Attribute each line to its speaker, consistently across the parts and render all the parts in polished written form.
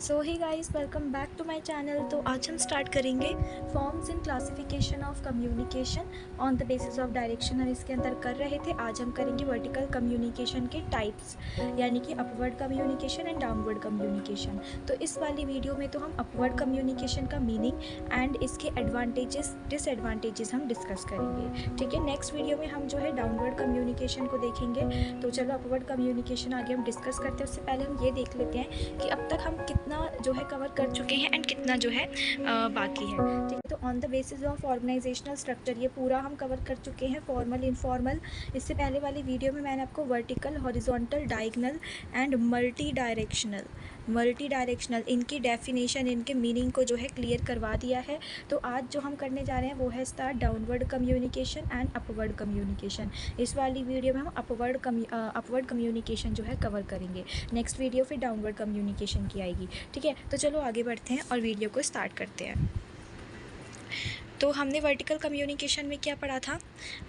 Speaker 1: So hi guys, welcome back to my channel. तो आज हम स्टार्ट करेंगे forms in classification of communication on the basis of direction. हम इसके अंदर कर रहे थे, आज हम करेंगे वर्टिकल कम्युनिकेशन के टाइप्स, यानी कि upward communication and downward communication. तो इस वाली वीडियो में तो हम अपवर्ड कम्युनिकेशन का मीनिंग एंड इसके एडवांटेजेस डिसएडवांटेजेस हम डिस्कस करेंगे। ठीक है, नेक्स्ट वीडियो में हम जो है डाउनवर्ड कम्युनिकेशन को देखेंगे। तो चलो अपवर्ड कम्युनिकेशन आगे हम डिस्कस करते हैं। उससे पहले हम ये देख लेते हैं कि अब तक हम कितना जो है कवर कर चुके हैं एंड कितना जो है बाकी है। ठीक है, तो on the basis of organisational structure ये पूरा हम कवर कर चुके हैं, फॉर्मल इनफॉर्मल। इससे पहले वाली वीडियो में मैंने आपको vertical, horizontal, diagonal and multi directional इनकी डेफिनेशन, इनके मीनिंग को जो है क्लियर करवा दिया है। तो आज जो हम करने जा रहे हैं वो है start downward communication and upward communication. इस वाली वीडियो में हम अपवर्ड कम्युनिकेशन जो है कवर करेंगे। नेक्स्ट वीडियो फिर डाउनवर्ड कम्युनिकेशन की आएगी। ठीक है, तो चलो आगे बढ़ते हैं और वीडियो को स्टार्ट करते हैं। तो हमने वर्टिकल कम्युनिकेशन में क्या पढ़ा था?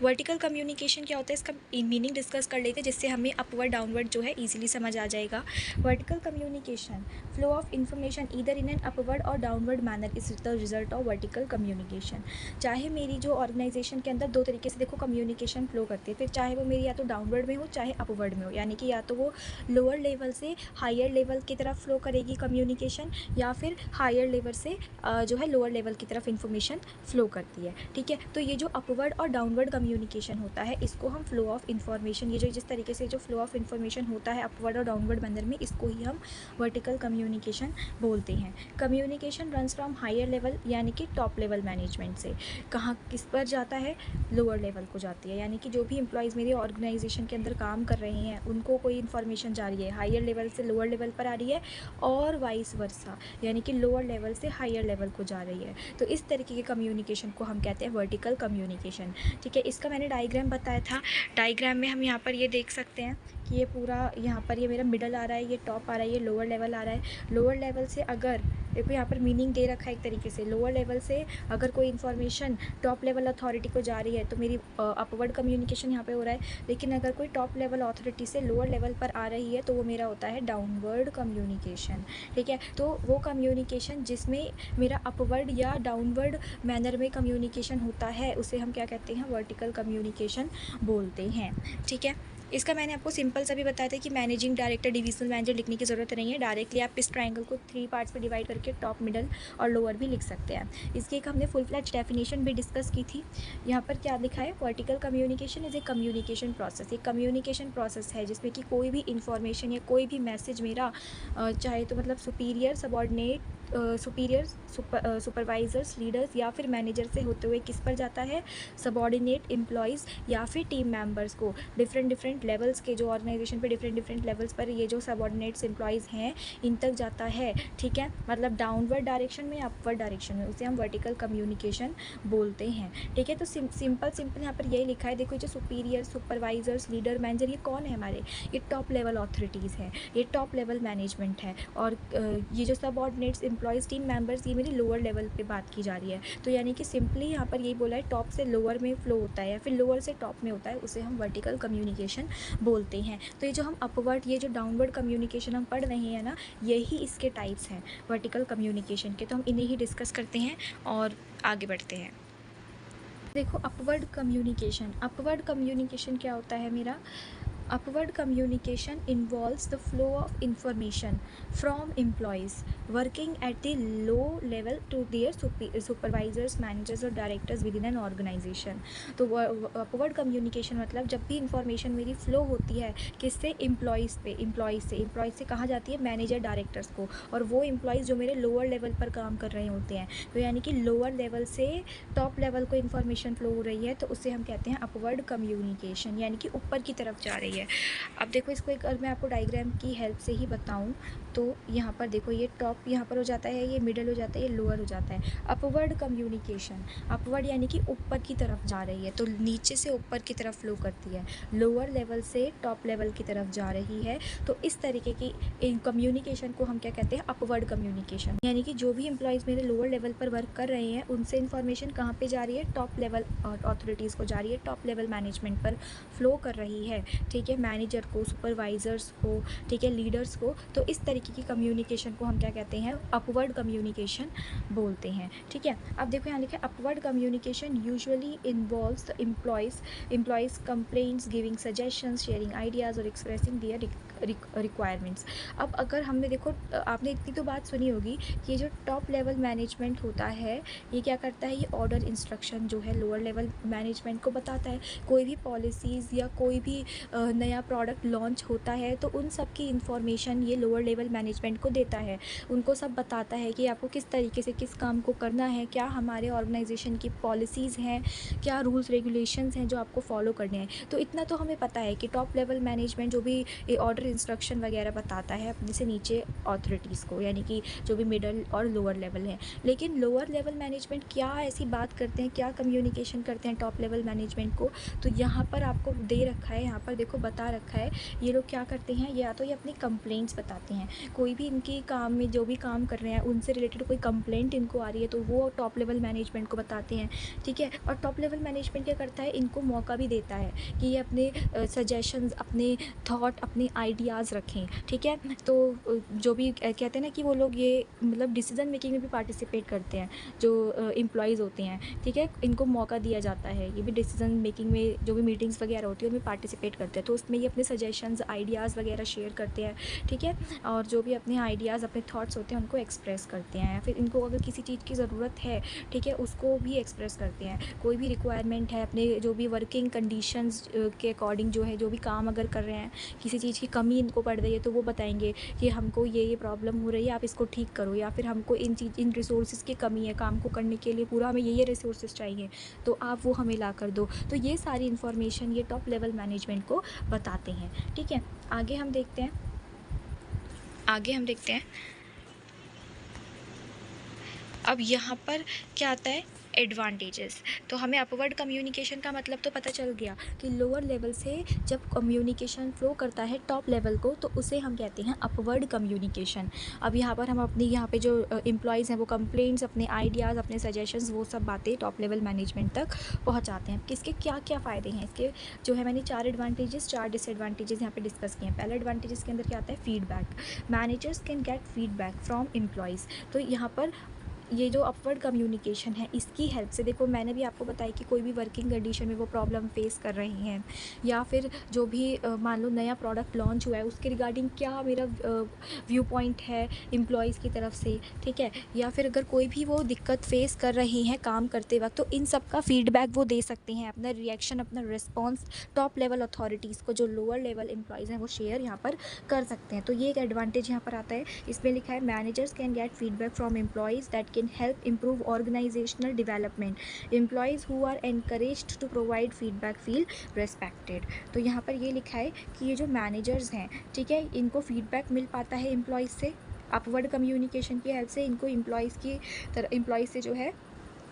Speaker 1: वर्टिकल कम्युनिकेशन क्या होता है, इसका मीनिंग डिस्कस कर लेते हैं, जिससे हमें अपवर्ड डाउनवर्ड जो है इजीली समझ आ जाएगा। Vertical communication, flow of information either in an upward or downward manner is the result of vertical communication. चाहे मेरी जो ऑर्गेनाइजेशन के अंदर दो तरीके से देखो कम्युनिकेशन फ्लो करती है, फिर चाहे वो मेरी या तो डाउनवर्ड में हो चाहे अपवर्ड में हो, यानी कि या तो वो लोअर लेवल से हायर लेवल की तरफ फ्लो करेगी कम्युनिकेशन, या फिर हायर लेवल से जो है लोअर लेवल की तरफ इंफॉर्मेशन फ्लो करती है। ठीक है, तो ये जो अपवर्ड और डाउनवर्ड कम्युनिकेशन होता है इसको हम फ्लो ऑफ इंफॉर्मेशन, ये जो जिस तरीके से जो फ्लो ऑफ इंफॉर्मेशन होता है अपवर्ड और डाउनवर्ड मैनर में, इसको ही हम वर्टिकल कम्युनिकेशन बोलते हैं। Communication runs from higher level यानी कि टॉप लेवल मैनेजमेंट से कहाँ किस पर जाता है, लोअर लेवल को जाती है। यानी कि जो भी एम्प्लॉयज़ मेरी ऑर्गेनाइजेशन के अंदर काम कर रहे हैं उनको कोई इन्फॉर्मेशन जा रही है, हायर लेवल से लोअर लेवल पर आ रही है और वाइस वर्सा, यानी कि लोअर लेवल से हायर लेवल को जा रही है। तो इस तरीके के कम्युनिकेशन को हम कहते हैं वर्टिकल कम्युनिकेशन। ठीक है, इसका मैंने डायग्राम बताया था। डायग्राम में हम यहाँ पर ये देख सकते हैं कि ये पूरा यहाँ पर ये मेरा मिडल आ रहा है, ये टॉप आ रहा है, ये लोअर लेवल आ रहा है। लोअर लेवल से अगर देखो यहाँ पर मीनिंग दे रखा है एक तरीके से, लोअर लेवल से अगर कोई इन्फॉर्मेशन टॉप लेवल अथॉरिटी को जा रही है तो मेरी अपवर्ड कम्युनिकेशन यहाँ पे हो रहा है। लेकिन अगर कोई टॉप लेवल अथॉरिटी से लोअर लेवल पर आ रही है तो वो मेरा होता है डाउनवर्ड कम्युनिकेशन। ठीक है, तो वो कम्युनिकेशन जिसमें मेरा अपवर्ड या डाउनवर्ड मैनर में कम्युनिकेशन होता है उसे हम क्या कहते हैं, वर्टिकल कम्युनिकेशन बोलते हैं। ठीक है, इसका मैंने आपको सिंपल सा भी बताया था कि मैनेजिंग डायरेक्टर, डिविजनल मैनेजर लिखने की ज़रूरत नहीं है। डायरेक्टली आप इस ट्रायंगल को 3 पार्ट्स में डिवाइड करके टॉप, मिडल और लोअर भी लिख सकते हैं। इसकी एक हमने फुल फ्लैज डेफिनेशन भी डिस्कस की थी। यहाँ पर क्या लिखा है, vertical communication is a communication process. ये कम्युनिकेशन प्रोसेस है जिसमें कि कोई भी इंफॉर्मेशन या कोई भी मैसेज मेरा चाहे तो मतलब सुपीरियर, सबॉर्डिनेट, सुपरवाइजर्स, लीडर्स या फिर मैनेजर से होते हुए किस पर जाता है, सबॉर्डिनेट एम्प्लॉयज़ या फिर टीम मेंबर्स को, डिफरेंट लेवल्स के जो ऑर्गेनाइजेशन पे डिफरेंट लेवल्स पर ये जो सबॉर्डिनेट्स एम्प्लॉयज़ हैं इन तक जाता है। ठीक है, मतलब डाउनवर्ड डायरेक्शन में या अपवर्ड डायरेक्शन में, उसे हम वर्टिकल कम्युनिकेशन बोलते हैं। ठीक है, तो सिंपल यहाँ पर यही लिखा है। देखो, जो सुपीरियर, सुपरवाइजर्स, लीडर, मैनेजर, ये कौन है हमारे, ये टॉप लेवल अथॉरिटीज़ हैं, ये टॉप लेवल मैनेजमेंट है। और ये जो सबऑर्डिनेट्स एम्प्लॉयज़, टीम मेंबर्स, ये मेरी लोअर लेवल पे बात की जा रही है। तो यानी कि सिंपली यहाँ पर यही बोला है, टॉप से लोअर में फ्लो होता है या फिर लोअर से टॉप में होता है, उसे हम वर्टिकल कम्युनिकेशन बोलते हैं। तो ये जो हम अपवर्ड, ये जो डाउनवर्ड कम्युनिकेशन हम पढ़ रहे हैं ना, यही इसके टाइप्स हैं वर्टिकल कम्युनिकेशन के। तो हम इन्हें ही डिस्कस करते हैं और आगे बढ़ते हैं। देखो, अपवर्ड कम्युनिकेशन क्या होता है मेरा? Upward communication involves the flow of information from employees working at the low level to their supervisors, managers और directors within an organization। तो upward communication मतलब जब भी इंफॉर्मेशन मेरी फ्लो होती है किससे, एम्प्लॉयज़ से कहाँ जाती है, मैनेजर, डायरेक्टर्स को, और वो एम्प्लॉयज़ जो मेरे लोअर लेवल पर काम कर रहे होते हैं। तो यानी कि लोअर लेवल से टॉप लेवल को इन्फॉर्मेशन फ्लो हो रही है तो उसे हम कहते हैं अपवर्ड कम्युनिकेशन, यानी कि ऊपर की तरफ जा रही है। अब देखो, इसको एक मैं आपको डायग्राम की हेल्प से ही बताऊं तो यहाँ पर देखो, ये टॉप यहाँ पर हो जाता है, ये मिडल हो जाता है, ये लोअर हो जाता है। अपवर्ड कम्युनिकेशन, अपवर्ड यानी कि ऊपर की तरफ जा रही है, तो नीचे से ऊपर की तरफ फ्लो करती है, लोअर लेवल से टॉप लेवल की तरफ जा रही है। तो इस तरीके की कम्युनिकेशन को हम क्या कहते हैं, अपवर्ड कम्युनिकेशन। यानी कि जो भी एम्प्लॉयज़ मेरे लोअर लेवल पर वर्क कर रहे हैं उनसे इन्फॉर्मेशन कहाँ पे जा रही है, टॉप लेवल अथॉरिटीज़ को जा रही है, टॉप लेवल मैनेजमेंट पर फ्लो कर रही है। ठीक है, है, मैनेजर को, सुपरवाइजर्स को, ठीक है, लीडर्स को। तो इस तरीके की कम्युनिकेशन को हम क्या कहते हैं, अपवर्ड कम्युनिकेशन बोलते हैं, ठीक है। अब देखो यहाँ लिखा है upward communication usually involves the employees complaints, giving suggestions, sharing ideas और एक्सप्रेसिंग देयर रिक्वायरमेंट्स। अब अगर हमने देखो आपने इतनी तो बात सुनी होगी कि ये जो टॉप लेवल मैनेजमेंट होता है ये क्या करता है, ये ऑर्डर इंस्ट्रक्शन जो है लोअर लेवल मैनेजमेंट को बताता है। कोई भी पॉलिसीज़ या कोई भी नया प्रोडक्ट लॉन्च होता है तो उन सब की इंफॉर्मेशन ये लोअर लेवल मैनेजमेंट को देता है, उनको सब बताता है कि आपको किस तरीके से किस काम को करना है, क्या हमारे ऑर्गेनाइजेशन की पॉलिसीज़ हैं, क्या रूल्स रेगुलेशंस हैं जो आपको फॉलो करने हैं। तो इतना तो हमें पता है कि टॉप लेवल मैनेजमेंट जो भी ऑर्डर इंस्ट्रक्शन वगैरह बताता है अपने से नीचे अथॉरिटीज़ को, यानी कि जो भी मिडल और लोअर लेवल है। लेकिन लोअर लेवल मैनेजमेंट क्या ऐसी बात करते हैं, क्या कम्युनिकेशन करते हैं टॉप लेवल मैनेजमेंट को, तो यहाँ पर आपको दे रखा है, यहाँ पर देखो बता रखा है ये लोग क्या करते हैं, या तो ये अपनी कंप्लेंट्स बताते हैं, कोई भी इनकी काम में जो भी काम कर रहे हैं उनसे रिलेटेड कोई कंप्लेंट इनको आ रही है तो वो टॉप लेवल मैनेजमेंट को बताते हैं, ठीक है। और टॉप लेवल मैनेजमेंट क्या करता है, इनको मौका भी देता है कि ये अपने सजेशंस, अपने थॉट, अपने आइडियाज़ रखें, ठीक है। तो जो भी कहते हैं ना कि वो लोग ये मतलब डिसीजन मेकिंग में भी पार्टिसिपेट करते हैं जो एम्प्लॉयज़ होते हैं, ठीक है, इनको मौका दिया जाता है, ये भी डिसीजन मेकिंग में जो भी मीटिंग्स वगैरह होती है उनमें पार्टिसिपेट करते हैं। तो उसमें ये अपने सजेशंस, आइडियाज़ वगैरह शेयर करते हैं, ठीक है। और जो भी अपने आइडियाज़, अपने थॉट्स होते हैं उनको एक्सप्रेस करते हैं, या फिर इनको अगर किसी चीज़ की ज़रूरत है, ठीक है, उसको भी एक्सप्रेस करते हैं। कोई भी रिक्वायरमेंट है, अपने जो भी वर्किंग कंडीशंस के अकॉर्डिंग जो है, जो भी काम अगर कर रहे हैं, किसी चीज़ की कमी इनको पड़ रही है तो वो बताएंगे कि हमको ये प्रॉब्लम हो रही है, आप इसको ठीक करो, या फिर हमको इन रिसोर्सेज़ की कमी है, काम को करने के लिए पूरा हमें ये रिसोर्सेज चाहिए तो आप वो हमें ला कर दो। तो ये सारी इन्फॉर्मेशन ये टॉप लेवल मैनेजमेंट को बताते हैं, ठीक है। आगे हम देखते हैं अब यहाँ पर क्या आता है, एडवांटेजेस। तो हमें अपवर्ड कम्युनिकेशन का मतलब तो पता चल गया कि लोअर लेवल से जब कम्युनिकेशन फ्लो करता है टॉप लेवल को तो उसे हम कहते हैं अपवर्ड कम्युनिकेशन। अब यहाँ पर हम अपनी यहाँ पे जो एम्प्लॉयज़ हैं वो कंप्लेंट्स, अपने आइडियाज़, अपने सजेशंस, वो सब बातें टॉप लेवल मैनेजमेंट तक पहुँचाते हैं। किसके क्या क्या फ़ायदे हैं इसके, जो है मैंने 4 एडवांटेजेस 4 डिसएडवांटेजेस यहाँ पे डिस्कस किए हैं। पहला एडवांटेजेस के अंदर क्या आता है, feedback. Managers can get feedback from employees. तो यहाँ पर ये जो अपवर्ड कम्युनिकेशन है इसकी हेल्प से, देखो मैंने भी आपको बताया कि कोई भी वर्किंग कंडीशन में वो प्रॉब्लम फेस कर रही हैं, या फिर जो भी मान लो नया प्रोडक्ट लॉन्च हुआ है उसके रिगार्डिंग क्या मेरा व्यू पॉइंट है एम्प्लॉयज़ की तरफ से, ठीक है, या फिर अगर कोई भी वो दिक्कत फेस कर रही हैं काम करते वक्त तो इन सब का फीडबैक वो दे सकते हैं, अपना रिएक्शन, अपना रिस्पॉन्स टॉप लेवल अथॉरिटीज़ को, जो लोअर लेवल एम्प्लॉयज़ हैं वो शेयर यहाँ पर कर सकते हैं। तो ये एक एडवांटेज यहाँ पर आता है। इसमें लिखा है managers can get feedback from employees that can help improve organizational development. Employees who are encouraged to provide feedback feel respected. तो यहाँ पर ये लिखा है कि ये जो मैनेजर्स हैं, ठीक है, इनको फीडबैक मिल पाता है एम्प्लॉयज़ से, अपवर्ड कम्युनिकेशन की हेल्प से इनको एम्प्लॉयज़ से जो है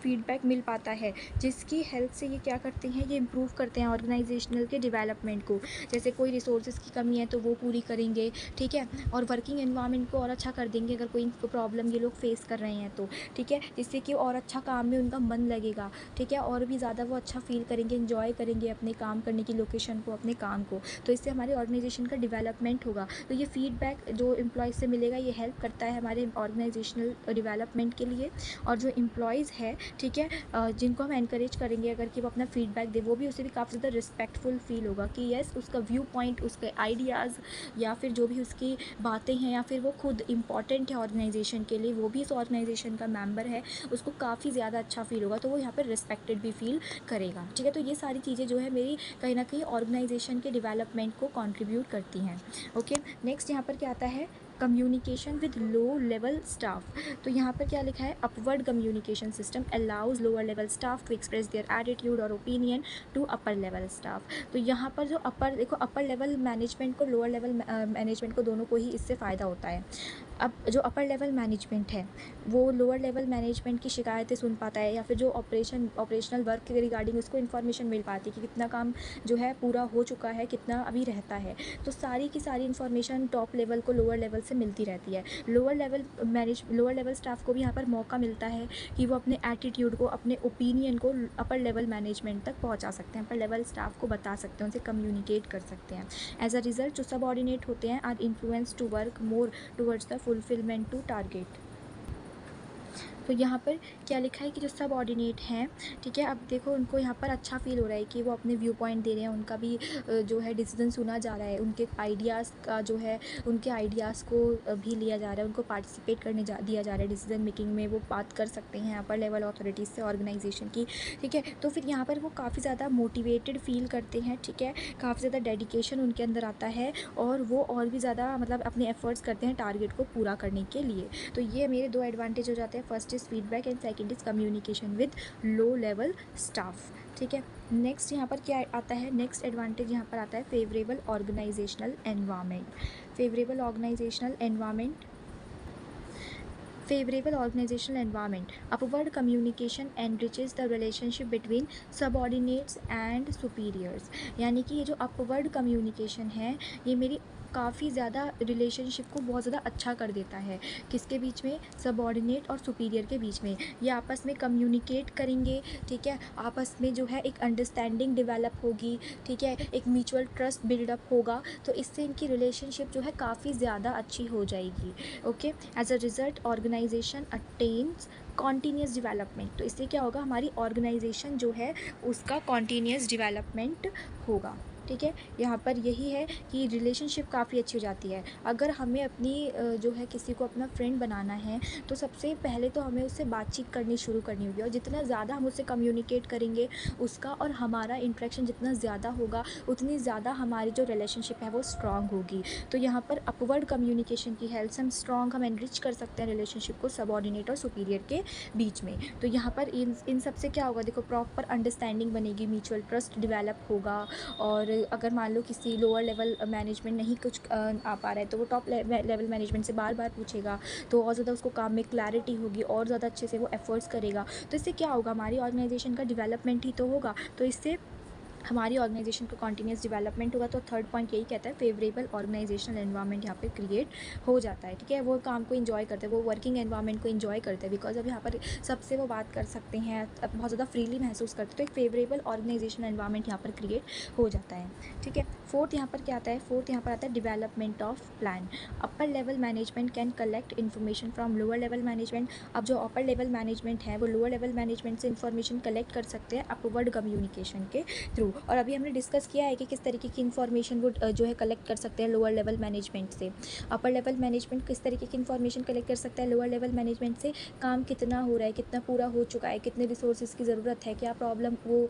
Speaker 1: फीडबैक मिल पाता है, जिसकी हेल्प से ये क्या करते हैं, ये इम्प्रूव करते हैं ऑर्गेनाइजेशनल के डेवलपमेंट को। जैसे कोई रिसोर्सेज की कमी है तो वो पूरी करेंगे, ठीक है, और वर्किंग एनवायरनमेंट को और अच्छा कर देंगे अगर कोई प्रॉब्लम ये लोग फेस कर रहे हैं तो, ठीक है, जिससे कि और अच्छा काम में उनका मन लगेगा, ठीक है, और भी ज़्यादा वो अच्छा फील करेंगे, इन्जॉय करेंगे अपने काम करने की लोकेशन को, अपने काम को। तो इससे हमारे ऑर्गेनाइजेशन का डेवलपमेंट होगा। तो ये फीडबैक जो एम्प्लॉयज़ से मिलेगा ये हेल्प करता है हमारे ऑर्गेनाइजेशनल डेवलपमेंट के लिए। और जो एम्प्लॉयज़ है, ठीक है, जिनको हम एनकरेज करेंगे अगर कि वो अपना फीडबैक दे, वो भी उसे भी काफ़ी ज़्यादा रिस्पेक्टफुल फील होगा कि येस उसका व्यू पॉइंट, उसके आइडियाज़ या फिर जो भी उसकी बातें हैं, या फिर वो खुद इम्पॉर्टेंट है ऑर्गेनाइजेशन के लिए, वो भी इस ऑर्गेनाइजेशन का मेंबर है, उसको काफ़ी ज़्यादा अच्छा फील होगा, तो वो यहाँ पर रिस्पेक्टेड भी फील करेगा, ठीक है। तो ये सारी चीज़ें जो है मेरी कहीं ना कहीं ऑर्गेनाइजेशन के डेवलपमेंट को कॉन्ट्रीब्यूट करती हैं। ओके, नेक्स्ट यहाँ पर क्या आता है, communication with low level staff. तो यहाँ पर क्या लिखा है, upward communication system allows lower level staff to express their attitude और opinion to upper level staff. तो यहाँ पर जो अपर लेवल मैनेजमेंट को, लोअर लेवल मैनेजमेंट को, दोनों को ही इससे फ़ायदा होता है। अब जो अपर लेवल मैनेजमेंट है वो लोअर लेवल मैनेजमेंट की शिकायतें सुन पाता है, या फिर जो ऑपरेशनल वर्क के रिगार्डिंग उसको इन्फॉर्मेशन मिल पाती है कि कितना काम जो है पूरा हो चुका है, कितना अभी रहता है। तो सारी की सारी इन्फॉर्मेशन टॉप लेवल को लोअर लेवल से मिलती रहती है। लोअर लेवल स्टाफ को भी यहाँ पर मौका मिलता है कि वो अपने एटीट्यूड को, अपने ओपिनियन को अपर लेवल मैनेजमेंट तक पहुँचा सकते हैं, अपर लेवल स्टाफ को बता सकते हैं, उनसे कम्युनिकेट कर सकते हैं। एज अ रिजल्ट जो सबऑर्डिनेट होते हैं are influence to work more towards the fulfilment to target. तो यहाँ पर क्या लिखा है कि जो सब हैं, ठीक है, अब देखो उनको यहाँ पर अच्छा फील हो रहा है कि वो अपने व्यू पॉइंट दे रहे हैं, उनका भी जो है डिसीजन सुना जा रहा है, उनके आइडियाज़ का जो है, उनके आइडियाज़ को भी लिया जा रहा है, उनको पार्टिसिपेट करने दिया जा रहा है डिसीजन मेकिंग में, वो बात कर सकते हैं अपर लेवल अथॉरिटीज़ से ऑर्गेनाइजेशन की, ठीक है। तो फिर यहाँ पर वो काफ़ी ज़्यादा मोटिवेटेड फील करते हैं, ठीक है, काफ़ी ज़्यादा डेडिकेशन उनके अंदर आता है और वो और भी ज़्यादा मतलब अपने एफर्ट्स करते हैं टारगेट को पूरा करने के लिए। तो ये मेरे 2 एडवांटेज हो जाते हैं, first is feedback and second is communication with low level staff, ठीक है। नेक्स्ट यहाँ पर क्या आता है, नेक्स्ट एडवांटेज यहाँ पर आता है favourable organisational environment. Favourable organisational environment, favorable organizational environment, upward communication enriches the relationship between subordinates and superiors। यानी कि ये जो upward communication है ये मेरी काफ़ी ज़्यादा रिलेशनशिप को बहुत ज़्यादा अच्छा कर देता है। किसके बीच में, सबऑर्डिनेट और सुपीरियर के बीच में। ये आपस में कम्युनिकेट करेंगे, ठीक है, आपस में जो है एक अंडरस्टैंडिंग डेवलप होगी, ठीक है, एक म्यूचुअल ट्रस्ट बिल्डअप होगा, तो इससे इनकी रिलेशनशिप जो है काफ़ी ज़्यादा अच्छी हो जाएगी। Okay, as a result organisation attains continuous development. तो इससे क्या होगा, हमारी ऑर्गेनाइजेशन जो है उसका कॉन्टीन्यूस डेवलपमेंट होगा, ठीक है। यहाँ पर यही है कि रिलेशनशिप काफ़ी अच्छी हो जाती है। अगर हमें अपनी जो है किसी को अपना फ्रेंड बनाना है तो सबसे पहले तो हमें उससे बातचीत करनी शुरू करनी होगी, और जितना ज़्यादा हम उससे कम्युनिकेट करेंगे उसका और हमारा इंटरेक्शन जितना ज़्यादा होगा उतनी ज़्यादा हमारी जो रिलेशनशिप है वो स्ट्रॉन्ग होगी। तो यहाँ पर अपवर्ड कम्युनिकेशन की हेल्प से हम एनरिच कर सकते हैं रिलेशनशिप को सबऑर्डिनेट और सुपीरियर के बीच में। तो यहाँ पर इन सब से क्या होगा, देखो प्रॉपर अंडरस्टैंडिंग बनेगी, म्यूचुअल ट्रस्ट डेवलप होगा, और अगर मान लो किसी लोअर लेवल मैनेजमेंट नहीं कुछ आ पा रहा है तो वो टॉप लेवल मैनेजमेंट से बार बार पूछेगा, तो और ज़्यादा उसको काम में क्लैरिटी होगी, और ज़्यादा अच्छे से वो एफर्ट्स करेगा। तो इससे क्या होगा, हमारी ऑर्गेनाइजेशन का डेवलपमेंट ही तो होगा, तो इससे हमारी ऑर्गेनाइजेशन का कॉन्टीन्यूस डेवलपमेंट होगा। तो थर्ड पॉइंट यही कहता है, फेवरेबल ऑर्गेनाइजेशनल एनवायरनमेंट यहाँ पे क्रिएट हो जाता है, ठीक है। वो काम को इन्जॉय करते हैं, वो वर्किंग एनवायरनमेंट को इन्जॉय करते हैं, बिकॉज अब यहाँ पर सबसे वो बात कर सकते हैं, अब बहुत ज़्यादा फ्रीली महसूस करते हैं, तो एक फेवरेबल ऑर्गेनाइजेशनल एनवायरनमेंट यहाँ पर क्रिएट हो जाता है, ठीक है। फोर्थ यहाँ पर क्या आता है, फोर्थ यहाँ पर आता है development of plan. Upper level management can collect information from lower level management. अब जो अपर लेवल मैनेजमेंट है वो लोअर लेवल मैनेजमेंट से इन्फॉर्मेशन कलेक्ट कर सकते हैं अपवर्ड कम्युनिकेशन के थ्रू। और अभी हमने डिस्कस किया है कि किस तरीके की इन्फॉर्मेशन वो जो है कलेक्ट कर सकते हैं लोअर लेवल मैनेजमेंट से। अपर लेवल मैनेजमेंट किस तरीके की इन्फॉर्मेशन कलेक्ट कर सकता है लोअर लेवल मैनेजमेंट से, काम कितना हो रहा है, कितना पूरा हो चुका है, कितने रिसोर्सेज की ज़रूरत है, क्या प्रॉब्लम वो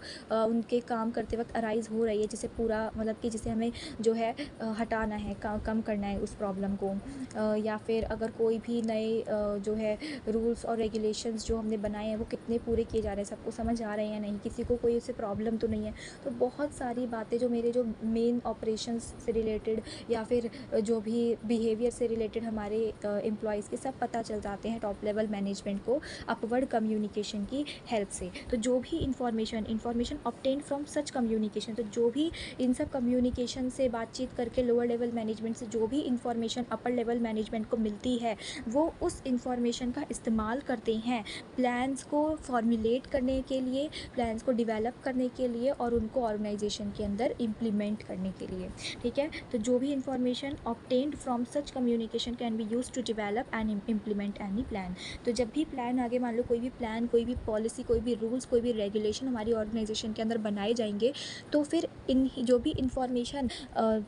Speaker 1: उनके काम करते वक्त अराइज हो रही है, जिसे पूरा मतलब कि जिसे हमें जो है हटाना है, कम करना है उस प्रॉब्लम को, या फिर अगर कोई भी नए जो है रूल्स और रेगुलेशंस जो हमने बनाए हैं वो कितने पूरे किए जा रहे हैं, सबको समझ आ रहे हैं या नहीं, किसी को कोई उससे प्रॉब्लम तो नहीं है। तो बहुत सारी बातें जो मेरे जो मेन ऑपरेशंस से रिलेटेड या फिर जो भी बिहेवियर से रिलेटेड हमारे एम्प्लॉयज़ के सब पता चल जाते हैं टॉप लेवल मैनेजमेंट को अपवर्ड कम्युनिकेशन की हेल्प से। तो जो भी information obtain from such communication, तो जो भी इन सब कम्युनिकेशन से बातचीत करके लोअर लेवल मैनेजमेंट से जो भी इन्फॉर्मेशन अपर लेवल मैनेजमेंट को मिलती है वो उस इन्फॉर्मेशन का इस्तेमाल करते हैं प्लान्स को फॉर्मुलेट करने के लिए, प्लान्स को डेवलप करने के लिए और उनको ऑर्गेनाइजेशन के अंदर इम्प्लीमेंट करने के लिए, ठीक है। तो जो भी information obtained from such communication can be use to develop and implement any plan. तो जब भी प्लान आगे मान लो कोई भी प्लान, कोई भी पॉलिसी, कोई भी रूल्स, कोई भी रेगुलेशन हमारी ऑर्गेनाइजेशन के अंदर बनाए जाएंगे, तो फिर इन जो भी इन्फॉर्मेशन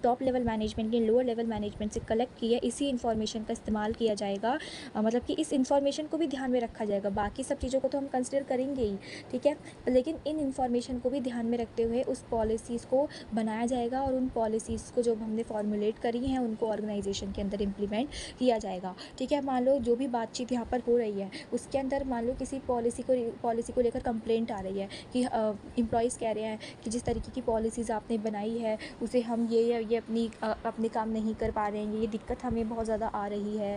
Speaker 1: टॉप लेवल मैनेजमेंट ने लोअर लेवल मैनेजमेंट से कलेक्ट की है, इसी इन्फॉर्मेशन का इस्तेमाल किया जाएगा, मतलब कि इस इन्फॉर्मेशन को भी ध्यान में रखा जाएगा। बाकी सब चीज़ों को तो हम कंसिडर करेंगे ही, ठीक है, लेकिन इन इन्फॉर्मेशन को भी ध्यान में रखते हुए है उस पॉलिसीज़ को बनाया जाएगा और उन पॉलिसीज़ को जो हमने फॉर्मुलेट करी हैं उनको ऑर्गेनाइजेशन के अंदर इम्प्लीमेंट किया जाएगा। ठीक है, मान लो जो भी बातचीत यहाँ पर हो रही है उसके अंदर मान लो किसी पॉलिसी को लेकर कंप्लेंट आ रही है कि एम्प्लॉयज़ कह रहे हैं कि जिस तरीके की पॉलिसीज़ आपने बनाई है उसे हम ये अपने काम नहीं कर पा रहे हैं, ये दिक्कत हमें बहुत ज़्यादा आ रही है,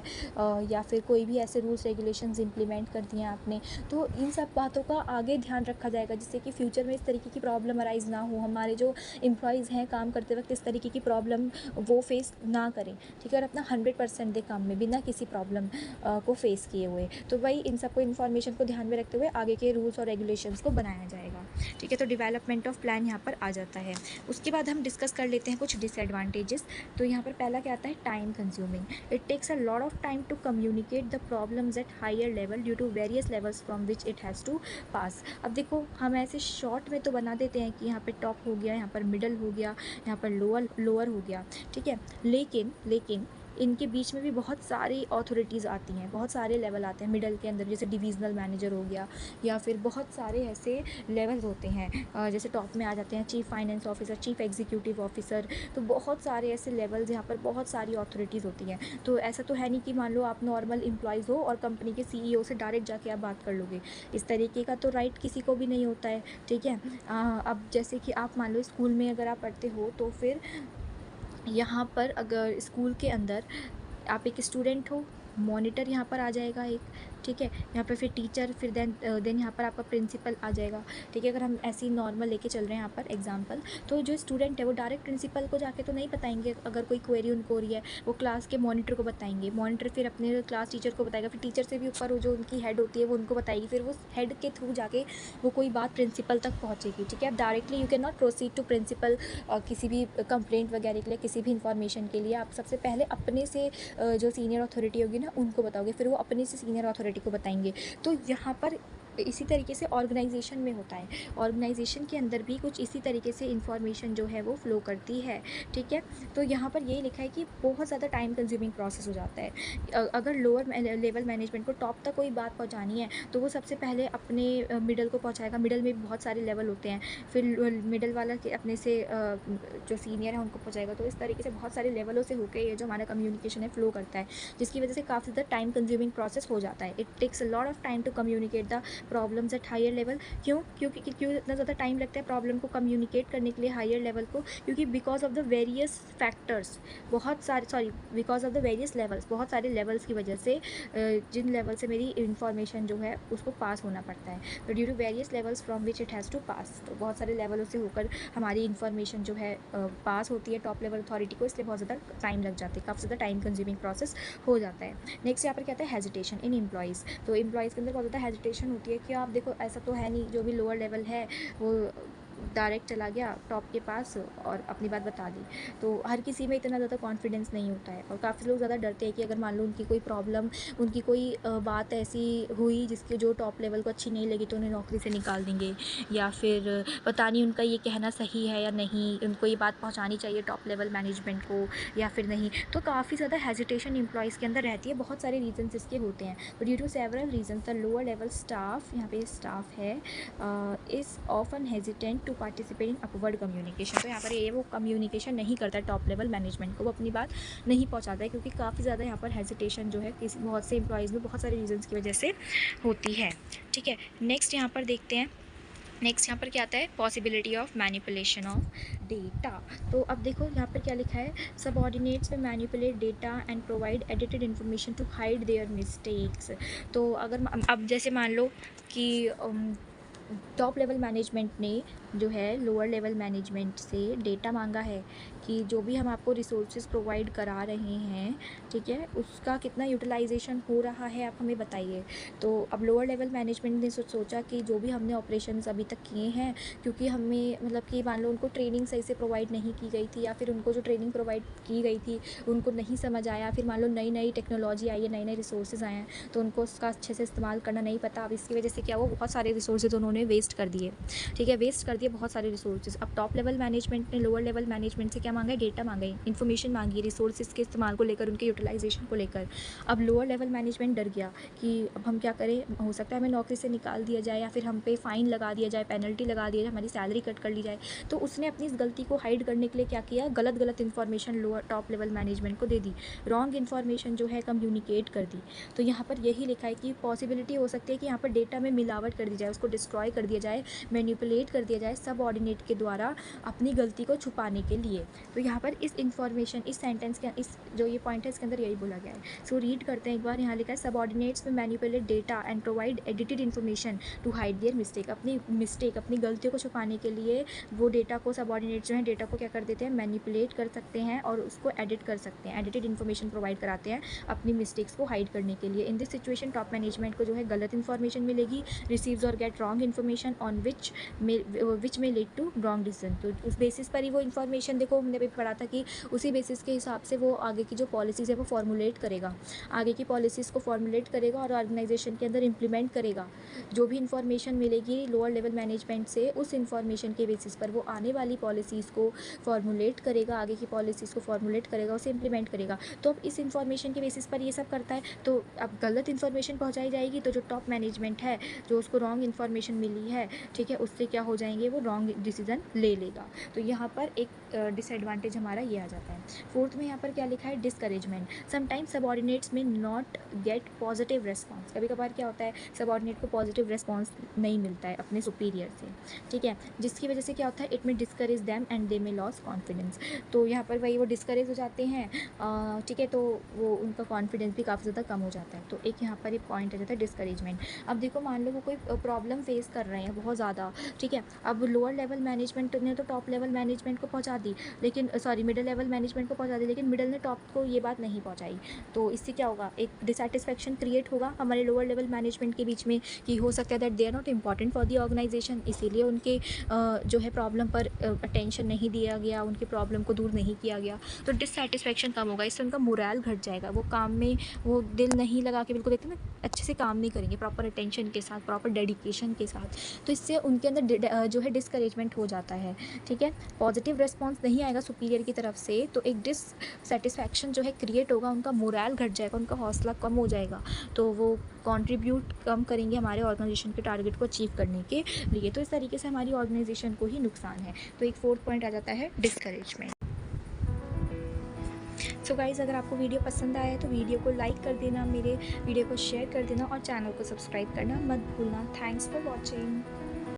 Speaker 1: या फिर कोई भी ऐसे रूल्स रेगुलेशंस इम्प्लीमेंट कर दिए हैं आपने, तो इन सब बातों का आगे ध्यान रखा जाएगा जिससे कि फ्यूचर में इस तरीके की प्रॉब्लम अराइज़ ना हो, हमारे जो एम्प्लॉयज़ हैं काम करते वक्त इस तरीके की प्रॉब्लम वो फेस ना करें। ठीक है, और अपना 100% दे काम में बिना किसी प्रॉब्लम को फेस किए हुए। तो वही इन सबको इन्फॉर्मेशन को ध्यान में रखते हुए आगे के रूल्स और रेगुलेशंस को बनाया जाएगा। ठीक है, तो डेवलपमेंट ऑफ प्लान यहाँ पर आ जाता है। उसके बाद हम डिस्कस कर लेते हैं कुछ डिसएडवांटेजेस। तो यहाँ पर पहला क्या आता है, time consuming. It takes a lot of time to communicate the problems at higher level due to various levels from which it has to pass. अब देखो हम ऐसे शॉर्ट में तो बना देते हैं कि यहाँ पे टॉप हो गया, यहाँ पर मिडल हो गया, यहाँ पर लोअर हो गया। ठीक है, लेकिन इनके बीच में भी बहुत सारी अथॉरिटीज़ आती हैं, बहुत सारे लेवल आते हैं मिडल के अंदर, जैसे डिविजनल मैनेजर हो गया या फिर बहुत सारे ऐसे लेवल्स होते हैं। जैसे टॉप में आ जाते हैं chief finance officer, chief executive officer, तो बहुत सारे ऐसे लेवल्स यहाँ पर बहुत सारी अथॉरिटीज़ होती हैं। तो ऐसा तो है नहीं कि मान लो आप नॉर्मल एम्प्लॉयज़ हो और कंपनी के CEO से डायरेक्ट जाके आप बात कर लोगे, इस तरीके का तो राइट किसी को भी नहीं होता है। ठीक है, अब जैसे कि आप मान लो स्कूल में अगर आप पढ़ते हो तो फिर यहाँ पर अगर स्कूल के अंदर आप एक स्टूडेंट हो, मॉनिटर यहाँ पर आ जाएगा एक। ठीक है, यहाँ पर फिर टीचर, फिर देन यहाँ पर आपका प्रिंसिपल आ जाएगा। ठीक है, अगर हम ऐसे ही नॉर्मल लेके चल रहे हैं यहाँ पर एग्जांपल, तो जो स्टूडेंट है वो डायरेक्ट प्रिंसिपल को जाके तो नहीं बताएंगे अगर कोई क्वेरी उनको हो रही है, वो क्लास के मॉनिटर को बताएंगे, मॉनिटर फिर अपने क्लास टीचर को बताएगा, फिर टीचर से भी ऊपर वो जो उनकी हेड होती है वो उनको बताएगी, फिर वो हेड के थ्रू जाके वो कोई बात प्रिंसिपल तक पहुँचेगी। ठीक है, अब directly you can not proceed to principal किसी भी कंप्लेंट वगैरह के लिए, किसी भी इंफॉर्मेशन के लिए। आप सबसे पहले अपने से जो सीनियर अथॉरिटी होगी ना उनको बताओगे, फिर वो अपने से सीनियर अथॉरिटी को बताएंगे। तो यहाँ पर इसी तरीके से ऑर्गेनाइजेशन में होता है, ऑर्गेनाइजेशन के अंदर भी कुछ इसी तरीके से इन्फॉर्मेशन जो है वो फ्लो करती है। ठीक है, तो यहाँ पर यही लिखा है कि बहुत ज़्यादा टाइम कंज्यूमिंग प्रोसेस हो जाता है। अगर लोअर लेवल मैनेजमेंट को टॉप तक कोई बात पहुँचानी है तो वो सबसे पहले अपने मिडल को पहुँचाएगा, मिडल में भी बहुत सारे लेवल होते हैं, फिर मिडल वाला के अपने से जो सीनियर है उनको पहुँचाएगा। तो इस तरीके से बहुत सारे लेवलों से होकर ये जो हमारा कम्युनिकेशन है फ्लो करता है, जिसकी वजह से काफ़ी ज़्यादा टाइम कंज्यूमिंग प्रोसेस हो जाता है। It takes a lot of time to communicate the problems at higher level. क्यों इतना ज़्यादा टाइम लगता है प्रॉब्लम को कम्युनिकेट करने के लिए हायर लेवल को? क्योंकि because of the various factors, because of the various levels, बहुत सारे लेवल्स की वजह से जिन लेवल से मेरी इंफॉर्मेशन जो है उसको पास होना पड़ता है। तो due to various levels from which it has to pass, तो बहुत सारे लेवलों से होकर हमारी इन्फॉर्मेशन जो है पास होती है टॉप लेवल अथॉरिटी को, इसलिए बहुत ज़्यादा टाइम लग जाती है, काफ़ी ज़्यादा टाइम कंज्यूमिंग प्रोसेस हो जाता है। नेक्स्ट यहाँ पर क्या आता है, हेजिटेशन इन एम्प्लॉयज़। तो एम्प्लॉयज़ के अंदर बहुत ज़्यादा हेजिटेशन होती है कि आप देखो ऐसा तो है नहीं जो भी लोअर लेवल है वो डायरेक्ट चला गया टॉप के पास और अपनी बात बता दी। तो हर किसी में इतना ज़्यादा कॉन्फिडेंस नहीं होता है और काफ़ी लोग ज़्यादा डरते हैं कि अगर मान लो उनकी कोई प्रॉब्लम, उनकी कोई बात ऐसी हुई जिसकी जो टॉप लेवल को अच्छी नहीं लगी तो उन्हें नौकरी से निकाल देंगे, या फिर पता नहीं उनका ये कहना सही है या नहीं, उनको ये बात पहुँचानी चाहिए टॉप लेवल मैनेजमेंट को या फिर नहीं। तो काफ़ी ज़्यादा हेजिटेशन एम्प्लॉयज़ के अंदर रहती है, बहुत सारे रीजन्स इसके होते हैं। तो due to several reasons the lower level staff, यहाँ पे स्टाफ है, is often hesitant to participate in upward communication. तो यहाँ पर ये वो कम्युनिकेशन नहीं करता है टॉप लेवल मैनेजमेंट को, वो अपनी बात नहीं पहुँचाता है क्योंकि काफ़ी ज़्यादा यहाँ पर हेजिटेशन जो है किसी बहुत से एम्प्लॉयज़ में बहुत सारे रीजन्स की वजह से होती है। ठीक है, नेक्स्ट यहाँ पर देखते हैं, नेक्स्ट यहाँ पर क्या आता है, possibility of manipulation of data. तो अब देखो यहाँ पर क्या लिखा है, subordinates may manipulate data and provide edited information to hide their mistakes. तो अगर अब जैसे मान लो कि टॉप लेवल मैनेजमेंट ने जो है लोअर लेवल मैनेजमेंट से डेटा मांगा है कि जो भी हम आपको रिसोर्सेज प्रोवाइड करा रहे हैं, ठीक है, उसका कितना यूटिलाइजेशन हो रहा है आप हमें बताइए। तो अब लोअर लेवल मैनेजमेंट ने सोचा कि जो भी हमने ऑपरेशंस अभी तक किए हैं, क्योंकि हमें मतलब कि मान लो उनको ट्रेनिंग सही से प्रोवाइड नहीं की गई थी या फिर उनको जो ट्रेनिंग प्रोवाइड की गई थी उनको नहीं समझ आया, फिर मान लो नई नई टेक्नोलॉजी आई है, नए नए रिसोर्सेज आए हैं तो उनको उसका अच्छे से इस्तेमाल करना नहीं पता। अब इसकी वजह से क्या हुआ, बहुत सारे रिसोर्सेज उन्होंने उन्होंने वेस्ट कर दिए, ठीक है, वेस्ट कर दिए बहुत सारे रिसोर्सेज। अब टॉप लेवल मैनेजमेंट ने लोअर लेवल मैनेजमेंट से क्या मांगा है, डेटा मांगा है, इन्फॉर्मेशन मांगी है रिसोर्सेज के इस्तेमाल को लेकर, उनके यूटिलाइजेशन को लेकर। अब लोअर लेवल मैनेजमेंट डर गया कि अब हम क्या करें, हो सकता है हमें नौकरी से निकाल दिया जाए या फिर हम पे फ़ाइन लगा दिया जाए, पेनल्टी लगा दिया जाए, हमारी सैलरी कट कर ली जाए। तो उसने अपनी इस गलती को हाइड करने के लिए क्या किया, गलत information lower top level management को दे दी, रॉन्ग इन्फॉर्मेशन जो है कम्युनिकेट कर दी। तो यहाँ पर यही लिखा है कि पॉसिबिलिटी हो सकती है कि यहाँ पर डेटा में मिलावट कर दी जाए, उसको डिस्ट्रॉय कर दिया जाए, मैनिपुलेट कर दिया जाए सबऑर्डिनेट के द्वारा अपनी गलती को छुपाने के लिए। तो यहाँ पर इस इन्फॉर्मेशन, इस सेंटेंस के, इस जो ये पॉइंट है इसके अंदर यही बोला गया है। सो रीड करते हैं एक बार। यहाँ लिखा है subordinates may manipulate data and provide edited information to hide their mistake. अपनी मिस्टेक, अपनी गलतियों को छुपाने के लिए वो डेटा को, सबऑर्डिनेट जो है डेटा को क्या कर देते हैं, मैनिपुलेट कर सकते हैं और उसको एडिट कर सकते हैं, एडिटेड इन्फॉर्मेशन प्रोवाइड कराते हैं अपनी मिस्टेक्स को हाइड करने के लिए। In this situation top management को जो है गलत इन्फॉर्मेशन मिलेगी, रिसीव्स और get wrong information on which में लीड टू रॉन्ग डिसीजन। तो उस बेसिस पर ही वो इन्फॉर्मेशन, देखो हमने भी पढ़ा था कि उसी बेसिस के हिसाब से वो आगे की जो पॉलिसीज़ है वो फॉर्मुलेट करेगा, आगे की पॉलिसीज़ को फॉर्मुलेट करेगा और ऑर्गेनाइजेशन के अंदर इम्प्लीमेंट करेगा। जो भी इन्फॉर्मेशन मिलेगी लोअर लेवल मैनेजमेंट से, उस इन्फॉर्मेशन के बेसिस पर वो आने वाली पॉलिसीज़ को फॉर्मुलेट करेगा, आगे की पॉलिसीज़ को फॉर्मुलेट करेगा, उसे इम्प्लीमेंट करेगा। तो अब इस इन्फॉर्मेशन के बेसिस पर ये सब करता है, तो अब गलत इन्फॉर्मेशन पहुँचाई जाएगी तो जो टॉप मैनेजमेंट है, जो उसको रॉन्ग इन्फॉर्मेशन मिली है, ठीक है, उससे क्या हो जाएंगे, वो रॉन्ग डिसीजन ले लेगा। तो यहाँ पर एक डिसएडवांटेज हमारा ये आ जाता है। फोर्थ में यहाँ पर क्या लिखा है, डिस्करेजमेंट। समटाइम्स सबऑर्डिनेट्स में नॉट गेट पॉजिटिव रेस्पॉन्स। कभी कभार क्या होता है, सबऑर्डिनेट को पॉजिटिव रेस्पॉन्स नहीं मिलता है अपने सुपीरियर से, ठीक है, जिसकी वजह से क्या होता है, इट में डिस्करेज दैम एंड दे में लॉस कॉन्फिडेंस। तो यहाँ पर वही वो डिस्करेज हो जाते हैं, ठीक है, तो वो उनका कॉन्फिडेंस भी काफ़ी ज़्यादा कम हो जाता है। तो एक यहाँ पर एक पॉइंट आ जाता है डिस्करेजमेंट। अब देखो मान लो वो कोई प्रॉब्लम फेस कर रहे हैं बहुत ज़्यादा, ठीक है, अब लोअर लेवल मैनेजमेंट ने तो टॉप लेवल मैनेजमेंट को पहुँचा दी, लेकिन सॉरी मिडिल लेवल मैनेजमेंट को पहुँचा दी, लेकिन मिडिल ने टॉप को ये बात नहीं पहुँचाई। तो इससे क्या होगा, एक डिसैटिस्फैक्शन क्रिएट होगा हमारे लोअर लेवल मैनेजमेंट के बीच में कि हो सकता है that they are not important for the organisation, इसीलिए उनके जो है प्रॉब्लम पर अटेंशन नहीं दिया गया, उनकी प्रॉब्लम को दूर नहीं किया गया। तो डिससैटिस्फैक्शन कम होगा, इससे उनका मोरल घट जाएगा, वो काम में वो दिल नहीं लगा के, बिल्कुल देखते हैं ना, अच्छे से काम नहीं करेंगे प्रॉपर अटेंशन के साथ, प्रॉपर डेडिकेशन के साथ। तो इससे उनके अंदर जो है डिस्करेजमेंट हो जाता है, ठीक है, पॉजिटिव रिस्पॉन्स नहीं आएगा सुपीरियर की तरफ से, तो एक डिससेटिस्फैक्शन जो है क्रिएट होगा, उनका मोरल घट जाएगा, उनका हौसला कम हो जाएगा, तो वो कंट्रीब्यूट कम करेंगे हमारे ऑर्गेनाइजेशन के टारगेट को अचीव करने के लिए। तो इस तरीके से हमारी ऑर्गेनाइजेशन को ही नुकसान है। तो एक फोर्थ पॉइंट आ जाता है डिस्करेजमेंट। सो गाइज़, अगर आपको वीडियो पसंद आया है तो वीडियो को लाइक कर देना, मेरे वीडियो को शेयर कर देना और चैनल को सब्सक्राइब करना मत भूलना। Thanks for watching.